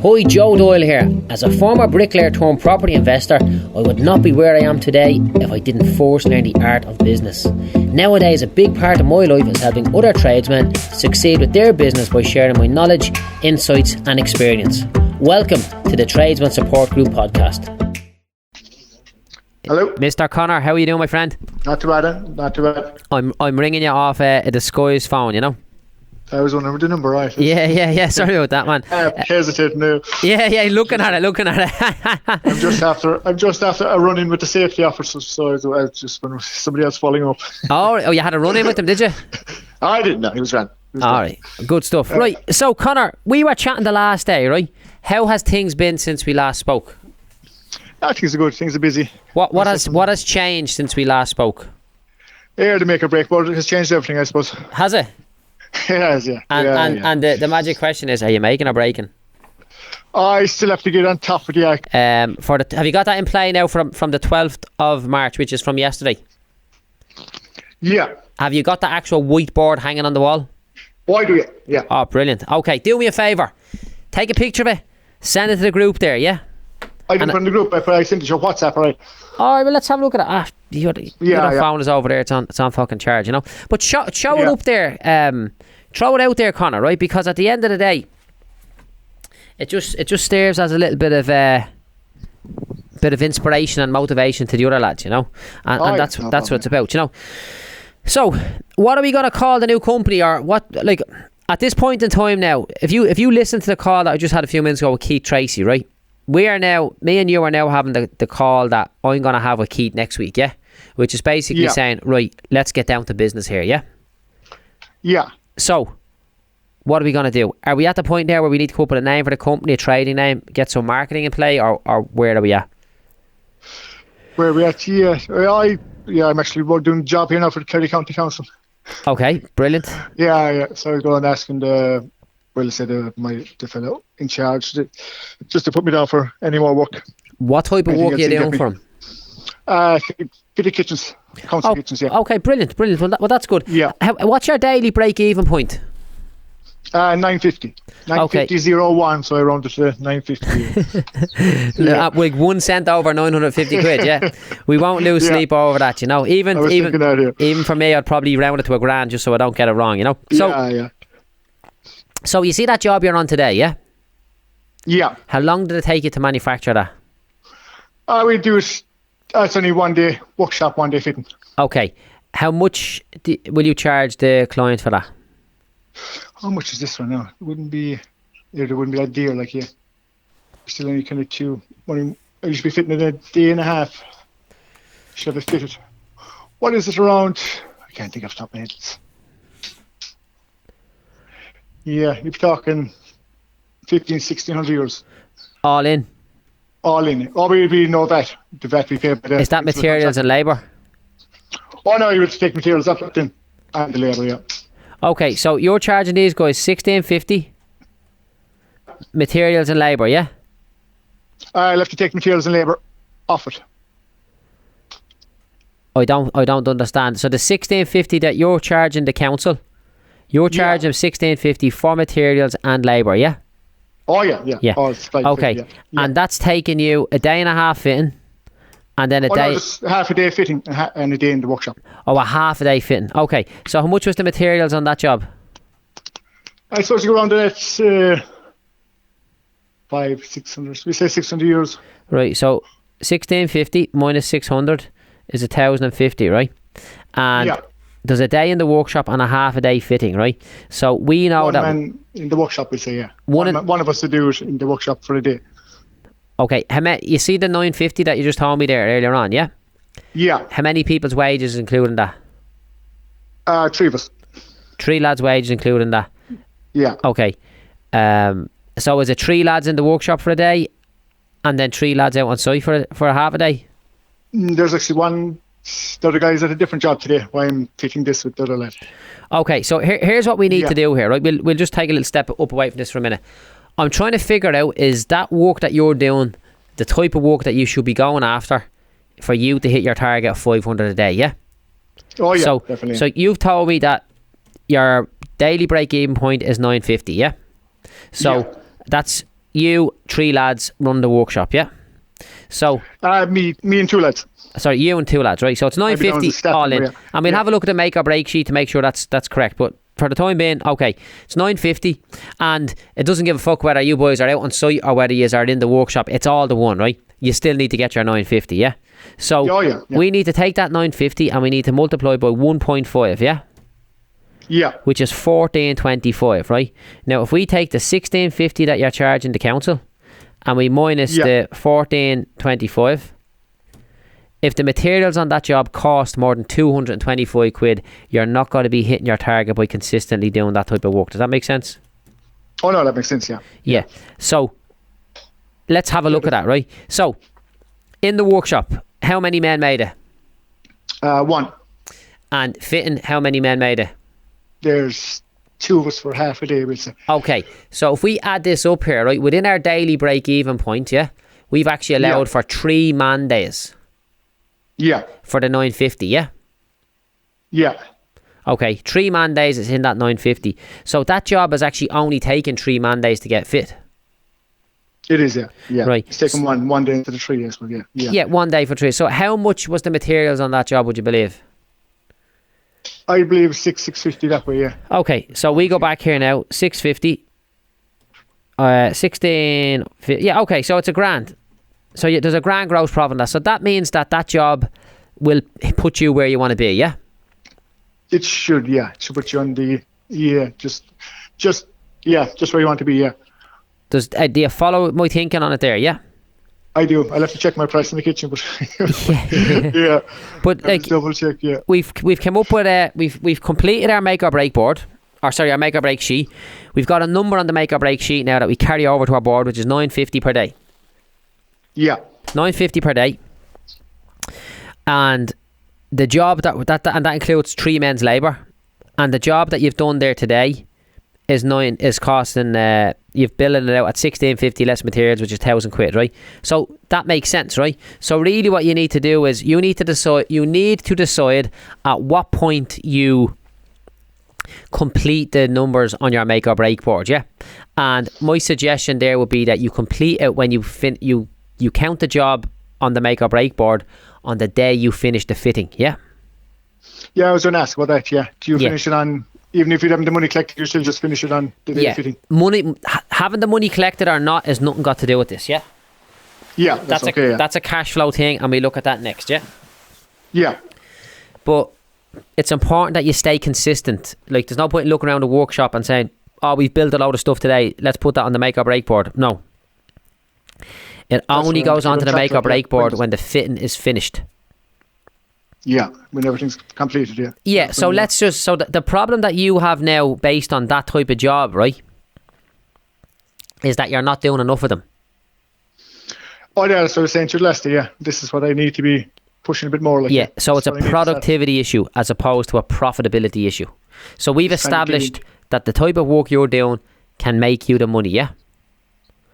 Hi, Joe Doyle here. As a former bricklayer turned property investor, I would not be where I am today if I didn't first learn the art of business. Nowadays, a big part of my life is helping other tradesmen succeed with their business by sharing my knowledge, insights and experience. Welcome to the Tradesman Support Group podcast. Hello. Mr. Conor, how are you doing, my friend? Not too bad, not too bad. I'm ringing you off a disguised phone, you know? I was wondering the number, right? Yeah. Sorry about that, man. Hesitate now. Yeah. Looking at it. I'm just after a run in with the safety officers, so I was just when somebody else falling up. Oh, you had a run in with them, did you? I didn't know. He was ran. All right, good stuff. Right, so Conor, we were chatting the last day, right? How has things been since we last spoke? Things are good. Things are busy. What has changed since we last spoke? Yeah, the make or break, but it has changed everything, I suppose. Has it? It has, yeah. And the magic question is, are you making or breaking? I still have to get on top of the act. Have you got that in play now from the 12th of March, which is from yesterday? Yeah. Have you got the actual whiteboard hanging on the wall? Why do you? Yeah. Oh, brilliant. Okay, do me a favour. Take a picture of it. Send it to the group there, yeah? I didn't put in the group, but I sent it to your WhatsApp, right? All right, well, let's have a look at it. Your phone is over there. It's on fucking charge, you know. But show it up there. Throw it out there, Conor, right? Because at the end of the day, it just serves as a little bit of inspiration and motivation to the other lads, you know. And that's what it's about, you know. So, what are we going to call the new company, or what? Like, at this point in time now, if you listen to the call that I just had a few minutes ago with Keith Tracy, right? Me and you are now having the call that I'm going to have with Keith next week, yeah? Which is basically saying, right, let's get down to business here, yeah? Yeah. So, what are we going to do? Are we at the point there where we need to come up with a name for the company, a trading name, get some marketing in play, or where are we at? Where are we at? Yeah, I'm actually doing a job here now for the Kerry County Council. Okay, brilliant. Yeah. So I was going asking the fellow in charge just to put me down for any more work. What type of work are you doing for him? Fitted kitchens, council kitchens, yeah. Okay, brilliant. Well, that's good. Yeah. What's your daily break-even point? 950. 950.01, so I rounded to 950. With 1 cent over 950 quid, yeah. We won't lose sleep over that, you know. Even for me, I'd probably round it to $1,000 just so I don't get it wrong, you know. So, So you see that job you're on today, yeah? Yeah. How long did it take you to manufacture that? We do it. It's only 1 day workshop, 1 day fitting. Okay. How much will you charge the client for that? How much is this one now? It wouldn't be that dear, like, yeah. Still only kind of two. I used to be fitting in a day and a half. Should have it fitted. What is it around? I can't think off the top of my head. Yeah, you're talking 1,500-1,600 euros. All in? All in. Or we know that. The VAT we pay. Is that materials and labour? Oh no, you would take materials up then. And the labour, yeah. Okay, so you're charging these guys $1,650 materials and labour, yeah? I'll have to take materials and labour off it. I don't understand. So the $1,650 that you're charging the council, you're charging $1,650 for materials and labour, yeah? Oh yeah. Oh, okay, yeah. And that's taking you a day and a half fitting, and then just half a day fitting and a day in the workshop. Oh, a half a day fitting. Okay, so how much was the materials on that job? I suppose you go around that 500-600. We say 600 euros. Right, so 1,650 minus 600 is 1,050, right? And there's a day in the workshop and a half a day fitting, right? So we know one man in the workshop, we say, yeah. One of us to do it in the workshop for a day. Okay, you see the 950 that you just told me there earlier on, yeah? Yeah. How many people's wages including that? 3 of us. 3 lads' wages including that? Yeah. Okay. So is it 3 lads in the workshop for a day and then 3 lads out on site for a half a day? There's actually the other guy's at a different job today while I'm fitting this with the other lad. Okay, so here's what we need to do here, right? We'll just take a little step up away from this for a minute. I'm trying to figure out, is that work that you're doing the type of work that you should be going after for you to hit your target of 500 a day, yeah? Oh yeah, definitely. So you've told me that your daily break-even point is 950, yeah? So that's you 3 lads run the workshop, yeah? So me and 2 lads. sorry, you and 2 lads, right? So it's 950 all in, and we'll have a look at the make or break sheet to make sure that's correct. But for the time being, okay, it's 950, and it doesn't give a fuck whether you boys are out on site or whether you are in the workshop. It's all the one, right? You still need to get your 950, yeah? So we need to take that 950 and we need to multiply by 1.5, yeah? Yeah. Which is 1425, right? Now, if we take the 1650 that you're charging the council and we minus the 1425, if the materials on that job cost more than 225 quid, you're not going to be hitting your target by consistently doing that type of work. Does that make sense? Oh, no, that makes sense, yeah. Yeah. So, let's have a look at that, right? So, in the workshop, how many men made it? 1. And fitting, how many men made it? There's 2 of us for half a day, we'll say. Okay, so if we add this up here, right, within our daily break-even point, yeah, we've actually allowed for 3 man days. Yeah. For the 950, yeah? Yeah. Okay, 3 man days is in that 950. So that job has actually only taken 3 man days to get fit. It is, yeah. Yeah. Right. It's taken one day into the 3 days, but yeah. Yeah, 1 day for 3. So how much was the materials on that job, would you believe? I believe 650 that way, yeah. Okay, so we go back here now, 650. 16, yeah, okay, so it's £1,000. So there's £1,000 gross profit on that. So that means that job will put you where you want to be, yeah? It should, yeah. It should put you on the, just where you want to be, yeah. Do you follow my thinking on it there, yeah? I do. I'll have to check my price in the kitchen, but yeah. But like, double check, yeah. We've come up with we've completed our make or break board, our make or break sheet. We've got a number on the make or break sheet now that we carry over to our board, which is 950 per day. Yeah. 950 per day. And the job that includes 3 men's labour, and the job that you've done there today is costing you've billing it out at 1650 less materials, which is 1,000 quid, right? So that makes sense, right? So really what you need to do is you need to decide at what point you complete the numbers on your make or break board, yeah? And my suggestion there would be that you complete it when you count the job on the make or break board on the day you finish the fitting, yeah? Yeah, I was going to ask about that, yeah. Do you finish it on, even if you haven't the money collected, you still just finish it on the day of fitting? Having the money collected or not is nothing got to do with this, yeah? Yeah, that's a cash flow thing, and we look at that next, yeah? Yeah. But it's important that you stay consistent. Like, there's no point in looking around the workshop and saying, oh, we've built a load of stuff today, let's put that on the make or break board. No. It only goes onto the make or break board when the fitting is finished. Yeah, when everything's completed, yeah. Yeah, so the problem that you have now based on that type of job, right, is that you're not doing enough of them. Oh yeah, that's what I was saying to you last day, yeah. This is what I need to be pushing a bit more like. Yeah, so it's a productivity issue as opposed to a profitability issue. So we've established that the type of work you're doing can make you the money, yeah?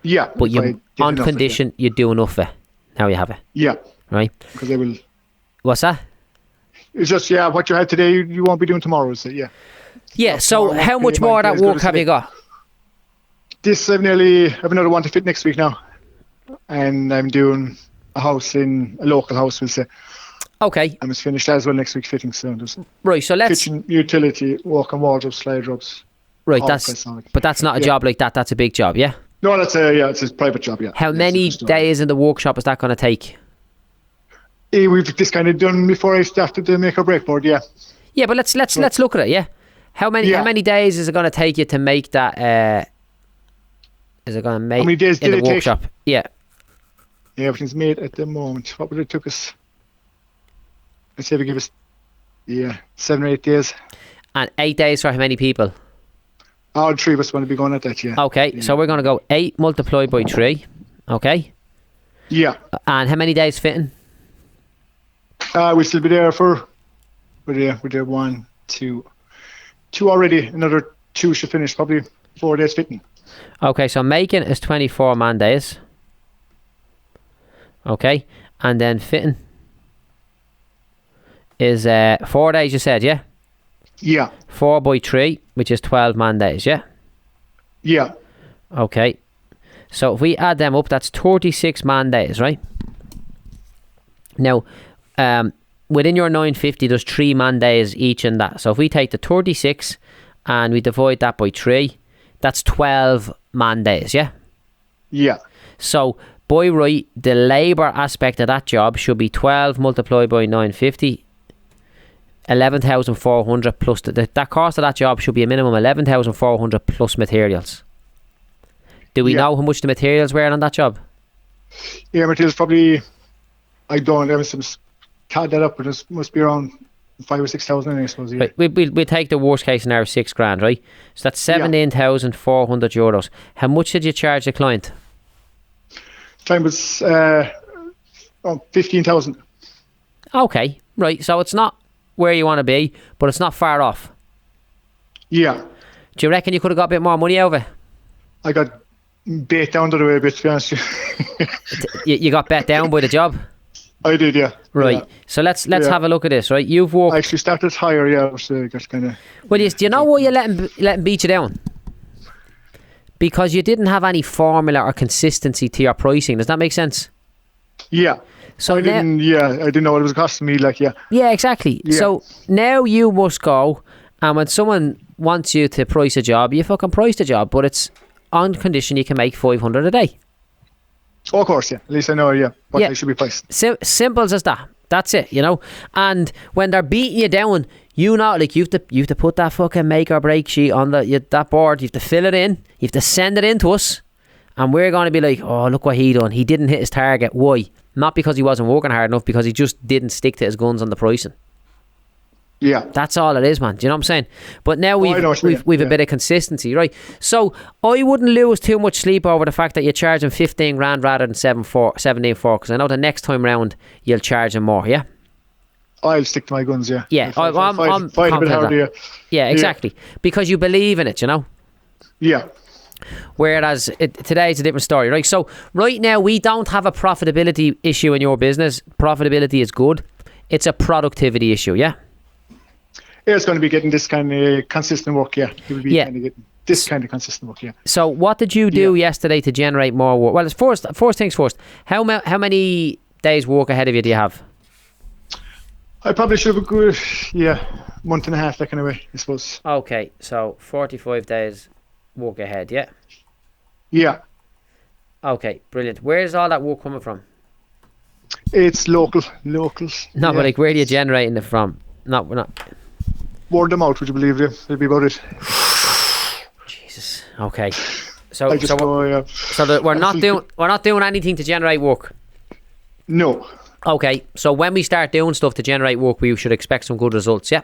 Yeah. But you on condition you do enough of it. Now you have it. Yeah. Right? Because they will... What's that? It's just, what you had today, you won't be doing tomorrow, so yeah. Yeah, so how much more of that work have you got? This, I've another one to fit next week now. And I'm doing a local house, we'll say. Okay. And it's finished as well next week fitting, so there's right, so let's... kitchen, utility, walk-in wardrobes, slide rugs. Right, but that's not a job like that, that's a big job, yeah? No, it's a private job, yeah. How many days in the workshop is that going to take? We've just kind of done before I started the make or break board, yeah. Yeah, but let's look at it, yeah. How many days is it going to take you to make that? Is it going to make how many days in did the it workshop? Take? Yeah. Yeah, everything's made at the moment. What would it took us? Let's say we give us 7 or 8 days. And 8 days for how many people? All 3 of us want to be going at that, yeah. Okay, so we're going to go 8 multiplied by 3. Okay. Yeah. And how many days fitting? We'll still be there we're there 1, 2 already. Another 2 should finish, probably 4 days fitting. Okay, so making is 24 man days. Okay, and then fitting is 4 days, you said, yeah? Yeah. 4 by 3, which is 12 man days, yeah? Yeah. Okay. So if we add them up, that's 36 man days, right? Now, within your 950, there's 3 man days each in that. So if we take the 36 and we divide that by 3, that's 12 man days, yeah? Yeah. So by right, the labour aspect of that job should be 12 multiplied by 950, 11,400 plus that cost of that job should be a minimum 11,400 plus materials. Do we know how much the materials were on that job? Yeah, materials probably, I don't add that up, but it must be around 5,000 or 6,000, I suppose. Yeah. Right, we'll take the worst case scenario, 6 grand, right? So that's 17,400 euros. How much did you charge the client? Client was 15,000. Okay, right. So it's not where you want to be, but it's not far off. Yeah. Do you reckon you could have got a bit more money out of it? I got bait down the way a bit, to be honest. You got bet down by the job? I did, yeah. Right. Yeah. So let's have a look at this, right? You've worked. I actually started higher, yeah. So got kind of. Well, do you know why you let him beat you down? Because you didn't have any formula or consistency to your pricing. Does that make sense? Yeah. So I didn't know what it was costing me, like, yeah. Yeah, exactly. Yeah. So now you must go, and when someone wants you to price a job, you fucking price the job, but it's on condition you can make 500 a day. Oh, of course, yeah. At least I know, what they should be priced. Simple as that. That's it, you know. And when they're beating you down, you know, like you have to put that fucking make or break sheet on that board. You have to fill it in. You have to send it in to us, and we're going to be like, oh, look what he done. He didn't hit his target. Why? Not because he wasn't working hard enough, because he just didn't stick to his guns on the pricing. Yeah. That's all it is, man. Do you know what I'm saying? But now we've a bit of consistency, right? So I wouldn't lose too much sleep over the fact that you're charging 15 grand rather than 17.4, because I know the next time round you'll charge him more, yeah? I'll stick to my guns, yeah. Yeah, I'm fight a bit harder, yeah, exactly. Because you believe in it, you know? Yeah. Whereas today it's a different story, right? So right now we don't have a profitability issue in your business. Profitability is good. It's a productivity issue, yeah? Yeah, it's going to be getting this kind of consistent work, yeah. It will be kind of getting this kind of consistent work, yeah. So what did you do yesterday to generate more work? Well, first things first. How many days work ahead of you do you have? I probably should have a good, month and a half, that kind of way, I suppose. Okay, so 45 days work ahead, yeah? Yeah. Okay, brilliant. Where's all that work coming from? It's locals. No, but like, where are you generating it from? No, we're not. Word them out, would you believe it? It'll be about it. Jesus. Okay. So we're not doing anything to generate work. No. Okay. So when we start doing stuff to generate work, we should expect some good results. Yeah.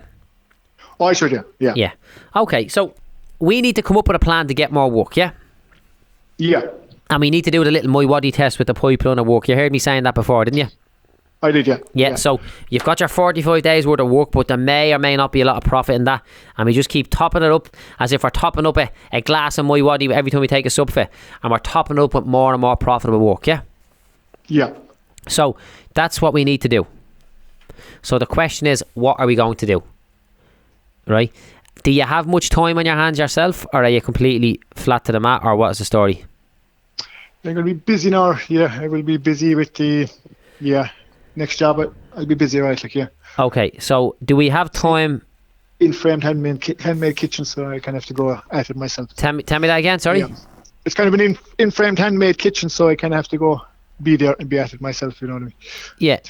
Oh, I should. Yeah. Yeah. Okay. So we need to come up with a plan to get more work. Yeah. Yeah. And we need to do the little my waddy test with the pipeline of work. You heard me saying that before, didn't you? I did, yeah. Yeah, so you've got your 45 days worth of work, but there may or may not be a lot of profit in that. And we just keep topping it up as if we're topping up a glass of my waddy every time we take a sub fit. And we're topping it up with more and more profitable work, yeah? Yeah. So that's what we need to do. So the question is, what are we going to do? Right? Do you have much time on your hands yourself, or are you completely flat to the mat, or what is the story? I'm going to be busy now. Yeah, I will be busy with the... Yeah. Next job, I'll be busy, right? Like, yeah. Okay, so do we have time? In framed handmade kitchen, so I kind of have to go at it myself. Tell me that again. Sorry. Yeah. It's kind of an in framed handmade kitchen, so I kind of have to go be there and be at it myself. You know what I mean? Yeah.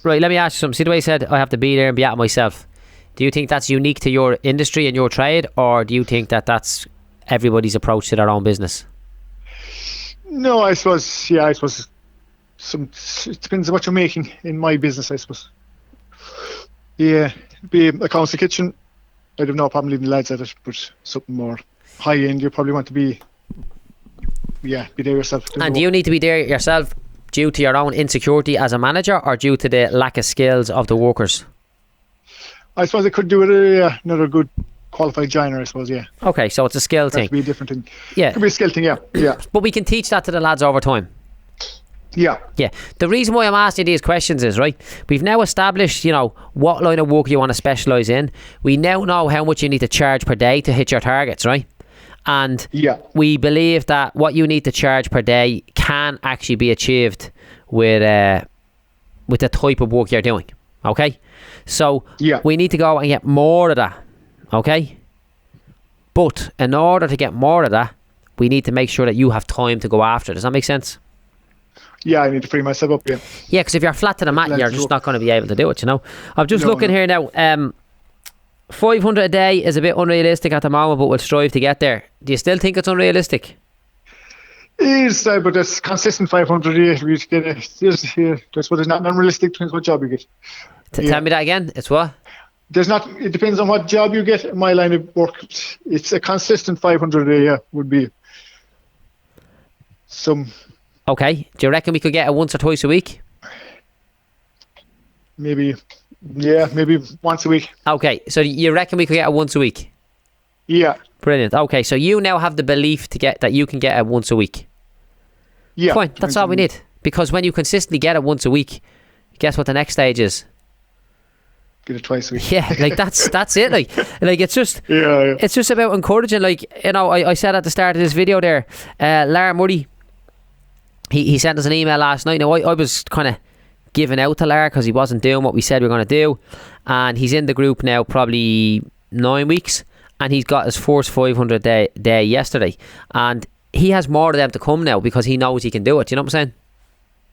Right. Let me ask you something. See the way I said I have to be there and be at it myself. Do you think that's unique to your industry and your trade, or do you think that that's everybody's approach to their own business? No, I suppose. Yeah, I suppose. It depends on what you're making in my business, I suppose. Yeah, be accounts the kitchen, I'd have no problem leaving the lads at it, but something more high end, you probably want to be there yourself. And do you need to be there yourself due to your own insecurity as a manager, or due to the lack of skills of the workers? I suppose I could do it another good qualified joiner, I suppose, yeah. Okay, so it's a skill thing. It could be a different thing. Yeah. It could be a skill thing, yeah. But we can teach that to the lads over time. Yeah. The reason why I'm asking these questions is, right, we've now established, what line of work you want to specialise in. We now know how much you need to charge per day to hit your targets, right? And we believe that what you need to charge per day can actually be achieved with the type of work you're doing. Okay, so we need to go and get more of that. Okay, but in order to get more of that, we need to make sure that you have time to go after it. Does that make sense? Yeah, I need to free myself up. Yeah, because if you're flat to the mat, you're just not going to be able to do it. You know, I'm just looking here now. 500 a day is a bit unrealistic at the moment, but we'll strive to get there. Do you still think it's unrealistic? It is, but it's consistent 500 a year. We get it. That's what is not unrealistic. Depends what job you get. Tell me that again. It's what? It depends on what job you get. In my line of work, it's a consistent 500 a year would be some. Okay. Do you reckon we could get it once or twice a week? Maybe once a week. Okay, so you reckon we could get it once a week? Yeah. Brilliant. Okay, so you now have the belief that you can get it once a week. Yeah. Fine, that's all we need. Because when you consistently get it once a week, guess what the next stage is? Get it twice a week. Yeah, like that's it. Like it's just it's just about encouraging. Like, you know, I said at the start of this video there, Lara Murray, he sent us an email last night. Now I was kind of giving out to Lara because he wasn't doing what we said we were going to do, and he's in the group now probably 9 weeks, and he's got his first 500 day yesterday, and he has more of them to come now because he knows he can do it. You know what I'm saying?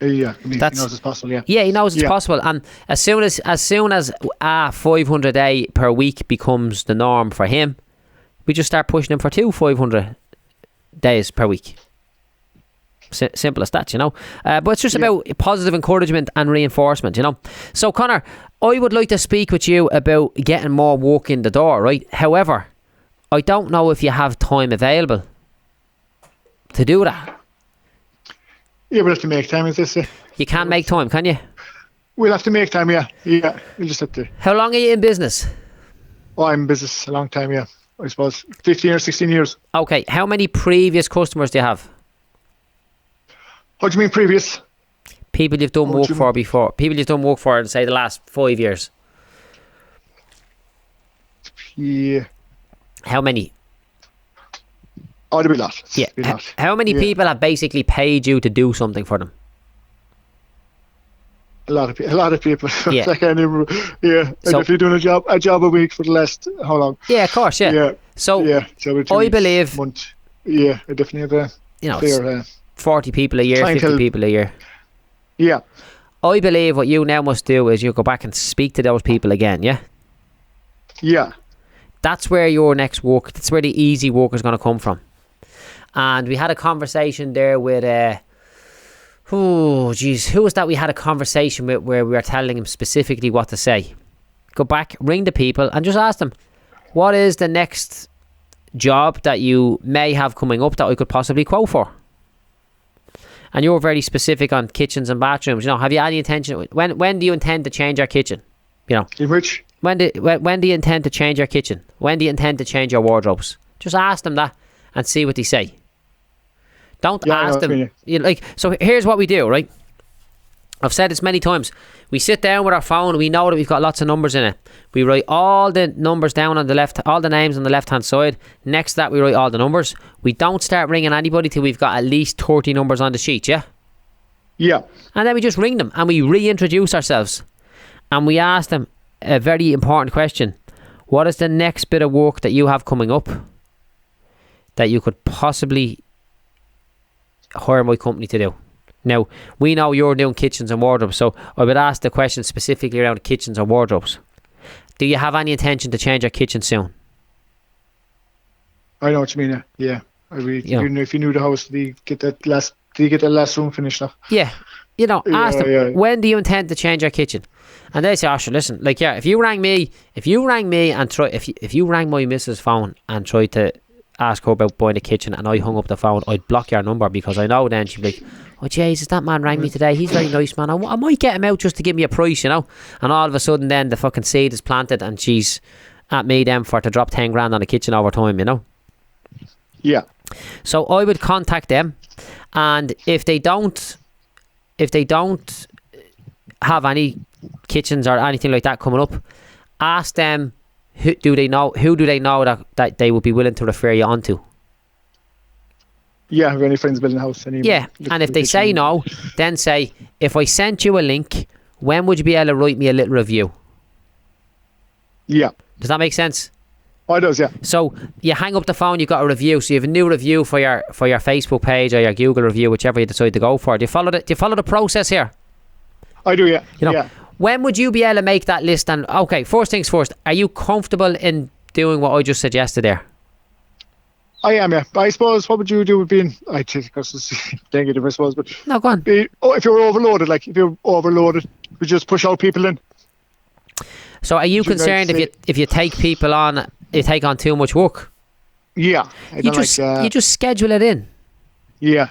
Yeah, he knows it's possible. Yeah, he knows it's possible, and as soon as 500 a day per week becomes the norm for him, we just start pushing him for 500 days per week. Simple as that, you know. But it's just about positive encouragement and reinforcement, you know. So, Conor, I would like to speak with you about getting more work in the door, right? However, I don't know if you have time available to do that. Yeah, we'll have to make time, as they say. You can't make time, can you? We'll have to make time, yeah. Yeah, we'll just have to. How long are you in business? Oh, I'm in business a long time, yeah. I suppose 15 or 16 years. Okay, how many previous customers do you have? What do you mean previous? People you've done work for before. People you've done work for in, say, the last 5 years. Yeah. How many? Oh, there'll be a lot. Yeah. How many people have basically paid you to do something for them? A lot of people. Yeah. Like I never, yeah. So, if you're doing a job a week for the last, how long? Yeah, of course, yeah. Yeah. So, I believe... Yeah, I definitely have a... You know, 40 people a year, 50 people a year. Yeah. I believe what you now must do is you go back and speak to those people again, yeah? Yeah. That's where your next work, that's where the easy work is going to come from. And we had a conversation there with, who was that we had a conversation with where we were telling him specifically what to say? Go back, ring the people and just ask them, what is the next job that you may have coming up that I could possibly quote for? And you're very specific on kitchens and bathrooms. You know, have you any intention? When do you intend to change your kitchen? You know, in which? When do you intend to change your kitchen? When do you intend to change your wardrobes? Just ask them that and see what they say. Don't ask them. You know, like, so here's what we do, right? I've said this many times. We sit down with our phone. We know that we've got lots of numbers in it. We write all the numbers down on the left, all the names on the left hand side. Next to that, we write all the numbers. We don't start ringing anybody till we've got at least 30 numbers on the sheet, yeah? Yeah. And then we just ring them and we reintroduce ourselves. And we ask them a very important question. What is the next bit of work that you have coming up that you could possibly hire my company to do? Now, we know you're doing kitchens and wardrobes, so I would ask the question specifically around kitchens and wardrobes. Do you have any intention to change your kitchen soon? I know what you mean, yeah. If you knew the house, do you get that last room finished off? Yeah. You know, ask them, when do you intend to change your kitchen? And they say, oh, sure, listen, like, yeah, if you rang me and if you rang my missus' phone and tried to ask her about buying a kitchen and I hung up the phone, I'd block your number because I know then she'd be like, oh Jesus, that man rang me today, he's very nice man, I might get him out just to give me a price, you know. And all of a sudden then the fucking seed is planted and she's at me then for to drop 10 grand on a kitchen over time, you know. Yeah. So I would contact them, and if they don't have any kitchens or anything like that coming up, ask them who do they know that they would be willing to refer you on to. Yeah, have any friends building a house? Yeah, and if they say no, then say, if I sent you a link, when would you be able to write me a little review? Yeah. Does that make sense? Oh, it does, yeah. So you hang up the phone, you've got a review. So you have a new review for your Facebook page or your Google review, whichever you decide to go for. Do you follow the process here? I do, yeah. You know, yeah. When would you be able to make that list? And okay, first things first, are you comfortable in doing what I just suggested there? I am, yeah. But I suppose, what would you do with being... I think it's negative, I suppose, but... No, go on. If you're overloaded, we just push out people in. So are you concerned if you take people on, you take on too much work? Yeah. You just schedule it in. Yeah.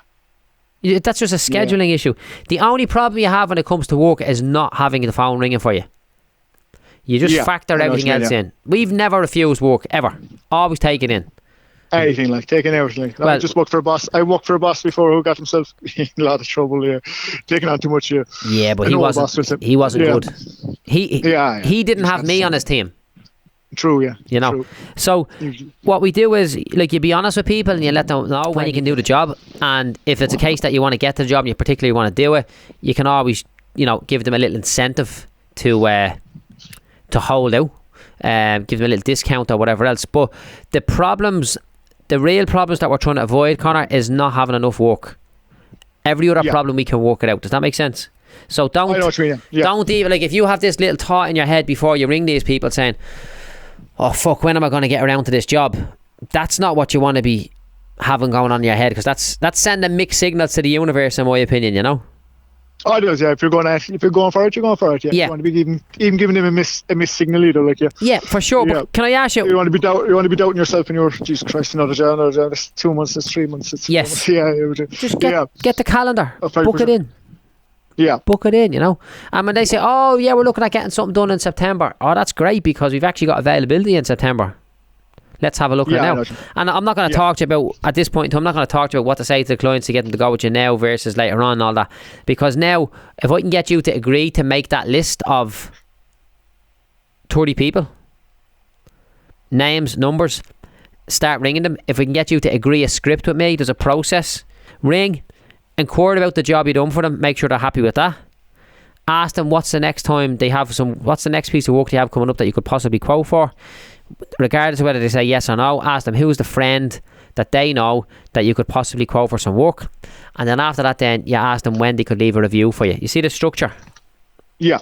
That's just a scheduling issue. The only problem you have when it comes to work is not having the phone ringing for you. You just factor everything else in. We've never refused work, ever. Always take it in. Anything, like taking everything. Well, I just worked for a boss. I worked for a boss before who got himself in a lot of trouble, taking on too much. Yeah, but he wasn't good. He didn't have me on his team. True, yeah. You know. True. So what we do is, like, you be honest with people and you let them know when you can do the job. And if it's a case that you want to get the job and you particularly want to do it, you can always, give them a little incentive to hold out. Give them a little discount or whatever else. But the real problems that we're trying to avoid, Conor, is not having enough work. Every other problem we can work it out. Does that make sense? So don't even, like, if you have this little thought in your head before you ring these people saying, oh fuck, when am I going to get around to this job? That's not what you want to be having going on in your head, because that's sending mixed signals to the universe, in my opinion. Oh, it does, yeah. If you're going for it, you're going for it. Yeah. You want to be even giving them a miss signal either, like, yeah. Yeah, for sure. Yeah. But can I ask you? You want to be doubting yourself, and you're, Jesus Christ, another job. It's 2 months. It's 3 months. It's yes. 4 months. Yeah. Just get the calendar. Book it in. Yeah. Book it in. And when they say, oh yeah, we're looking at getting something done in September. Oh, that's great, because we've actually got availability in September. Let's have a look at it now. And I'm not going to talk to you about, at this point, I'm not going to talk to you about what to say to the clients to get them to go with you now versus later on and all that. Because now, if I can get you to agree to make that list of 30 people, names, numbers, start ringing them. If we can get you to agree a script with me, there's a process. Ring, inquire about the job you've done for them, make sure they're happy with that. Ask them what's the next piece of work they have coming up that you could possibly quote for. Regardless of whether they say yes or no, ask them who's the friend that they know that you could possibly quote for some work, and then after that, then you ask them when they could leave a review for you. You see the structure? Yeah.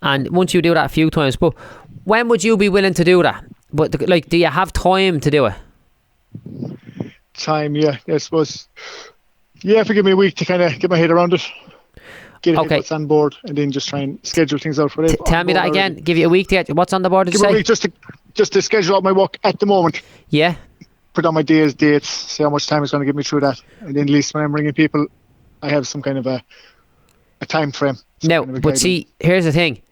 And once you do that a few times, but when would you be willing to do that? But do you have time to do it? Time, yeah. I suppose. Yeah, if you give me a week to kind of get my head around it. Get what's on board, and then just try and schedule things out for it. Tell me that again. Give you a week to get what's on the board. Give me a week just to schedule out my work at the moment. Yeah. Put on my dates, see how much time it's going to give me through that, and then at least when I'm ringing people, I have some kind of a time frame. No, but see, here's the thing: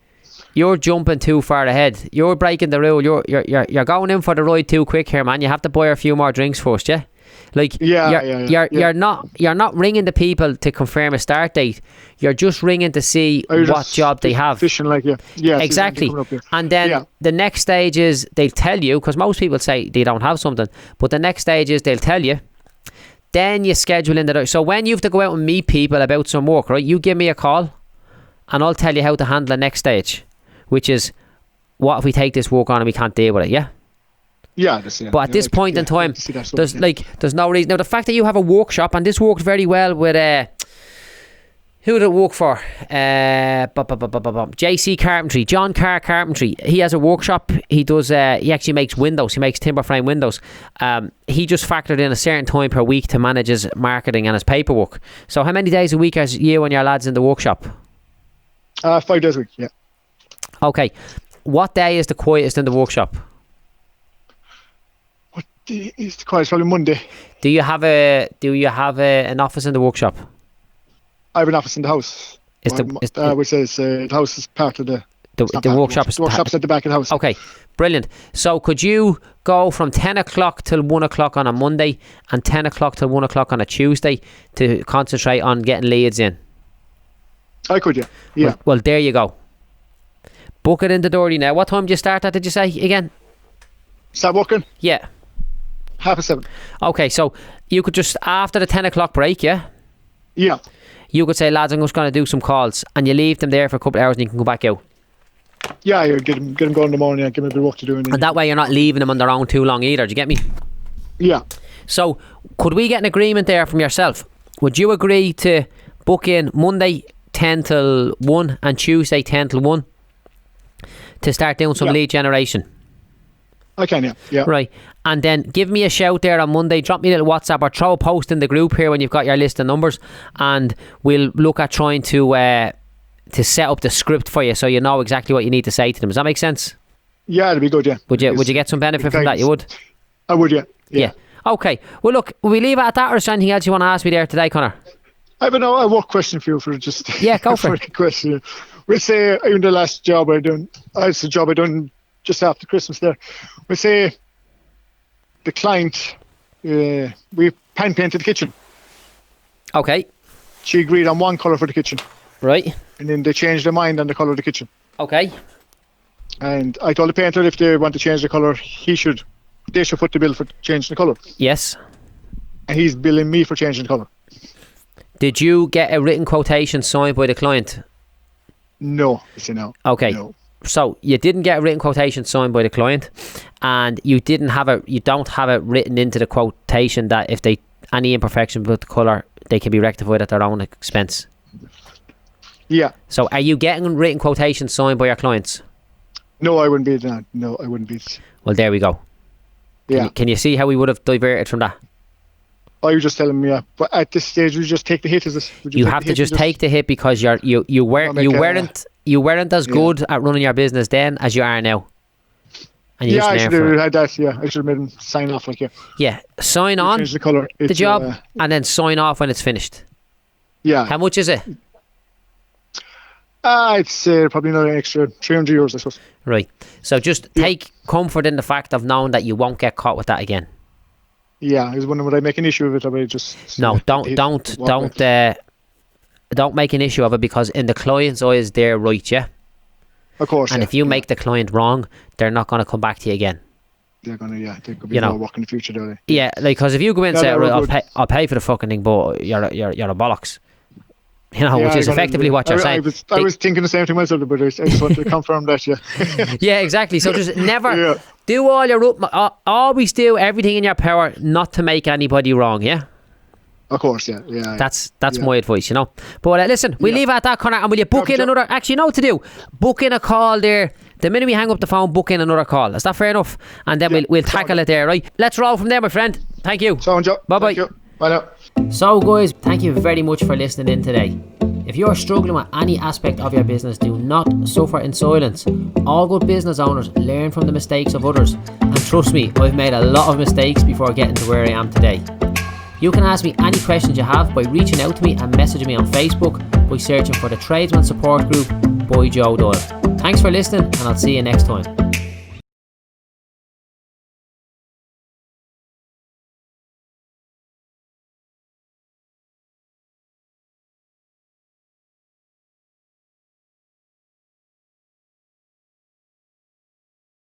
you're jumping too far ahead. You're breaking the rule. You're going in for the ride too quick here, man. You have to buy a few more drinks first, yeah. Like, you're not ringing the people to confirm a start date. You're just ringing to see what job they have. Fishing, like, yeah, exactly. And then the next stage is they'll tell you, because most people say they don't have something, but the next stage is they'll tell you. Then you schedule in so when you have to go out and meet people about some work, right? You give me a call, and I'll tell you how to handle the next stage, which is, what if we take this work on and we can't deal with it? Yeah. Yeah, but at this point in time, there's no reason. Now, the fact that you have a workshop, and this worked very well with who did it work for? JC Carpentry, John Carr Carpentry. He has a workshop. He does. He actually makes windows. He makes timber frame windows. He just factored in a certain time per week to manage his marketing and his paperwork. So, how many days a week are you and your lads in the workshop? 5 days a week. Yeah. Okay. What day is the quietest in the workshop? It's quite probably Monday. Do you have an office in the workshop? I have an office in the house. Which says the house is part of the workshop. The workshop's at the back of the house. Okay, brilliant. So could you go from 10 o'clock till 1 o'clock on a Monday and 10 o'clock till 1 o'clock on a Tuesday to concentrate on getting leads in? I could, yeah. Well, there you go. Book it in the door now. What time do you start at, did you say again? Start working? Yeah. 7:30. Okay, so you could just, after the 10 o'clock break, yeah? Yeah. You could say, lads, I'm just going to do some calls, and you leave them there for a couple of hours and you can go back out. Yeah, you get them going in the morning, give them a bit of work to do. And that way you're not leaving them on their own too long either, do you get me? Yeah. So, could we get an agreement there from yourself? Would you agree to book in Monday 10 till 1 and Tuesday 10 till 1 to start doing some lead generation? I can, yeah. Right. And then give me a shout there on Monday, drop me a little WhatsApp or throw a post in the group here when you've got your list of numbers, and we'll look at trying to set up the script for you so you know exactly what you need to say to them. Does that make sense? Yeah, it'd be good, yeah. Would you get some benefit from that? You would? I would, yeah. Yeah. Okay. Well, look, will we leave it at that, or is there anything else you want to ask me there today, Conor? I have a work question for you for just... Yeah, go for it. The question. We'll say, even the last job I done, it's a job I done just after Christmas there. We'll say the client, we pan painted the kitchen. Okay. She agreed on one colour for the kitchen. Right. And then they changed their mind on the colour of the kitchen. Okay. And I told the painter if they want to change the colour, they should foot the bill for changing the colour. Yes. And he's billing me for changing the colour. Did you get a written quotation signed by the client? No. I say no. Okay. No. So you didn't get a written quotation signed by the client, and you don't have it written into the quotation that if they any imperfection with the colour, they can be rectified at their own expense. Yeah. So are you getting written quotations signed by your clients? No, I wouldn't be that. No, I wouldn't be. Well, there we go. Yeah. Can you see how we would have diverted from that? Oh, you're just telling me, yeah. But at this stage, we just take the hit, is it? You have to just take the hit because you weren't as good at running your business then as you are now. And you I should have had that. Yeah, I should have made him sign off like you. Yeah, sign on change the colour. the job and then sign off when it's finished. Yeah. How much is it? I'd say probably another extra €300, I suppose. Right. So just take comfort in the fact of knowing that you won't get caught with that again. Yeah, I was wondering, would I make an issue of it, or just... No, don't make an issue of it, because in the client's eyes, they're right, yeah? Of course, and if you make the client wrong, they're not going to come back to you again. They're going to, there could be more work in the future, don't they? Yeah, because if you go in and say, right, I'll pay for the fucking thing, but you're a bollocks. Which is effectively what you're saying. I was thinking the same thing myself, but I just wanted to confirm that, yeah. Yeah, exactly. So just never do always do everything in your power not to make anybody wrong, yeah? Of course, yeah. That's my advice, But listen, we leave it at that, Conor, and will you book in another... Actually, you know what to do. Book in a call there. The minute we hang up the phone, book in another call. Is that fair enough? And then we'll tackle it there, right? Let's roll from there, my friend. Thank you. Bye-bye. Thank you. Bye now. So guys, thank you very much for listening in today. If you're struggling with any aspect of your business, do not suffer in silence. All good business owners learn from the mistakes of others, and trust me, I've made a lot of mistakes before getting to where I am today. You can ask me any questions you have by reaching out to me and messaging me on Facebook by searching for the Tradesman Support Group by Joe Doyle. Thanks for listening, and I'll see you next time.